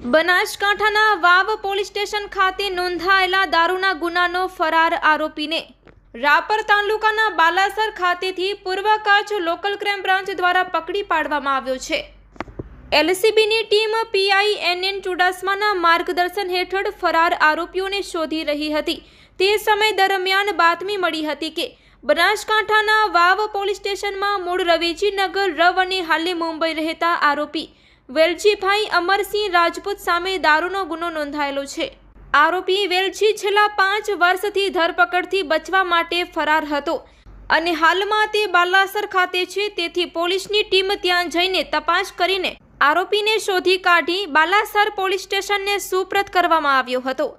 બનાસકાંઠાના વાવ police station ખાતે નોંધાયેલા દારૂના ગુનાનો ફરાર આરોપીને રાપર તાલુકાના બાલાસર ખાતેથી પૂર્વ કચ્છ લોકલ ક્રાઇમ બ્રાન્ચ દ્વારા પકડી પાડવામાં આવ્યો છે। એલસીબીની ટીમ PINN ચુડાસમાના માર્ગદર્શન હેઠળ ફરાર આરોપીઓને શોધી રહી હતી। તે સમય દરમિયાન બાતમી મળી હતી કે બનાસકાંઠાના વાવ પોલીસ સ્ટેશનમાં મૂળ રવેજીનગર રવ અને હાલે મુંબઈ રહેતા આરોપી વેલજીભાઈ અમરસિંહ રાજપૂત સામે દારૂનો ગુનો નોંધાયેલો છે। આરોપી વેલજી છેલ્લા 5 વર્ષથી ધરપકડથી બચવા માટે ફરાર હતો અને હાલમાં તે બાલાસર ખાતે છે। તેથી પોલીસની ટીમ ત્યાં જઈને તપાસ કરીને આરોપીને શોધી કાઢી બાલાસર પોલીસ સ્ટેશનને સુપ્રત કરવામાં આવ્યો હતો।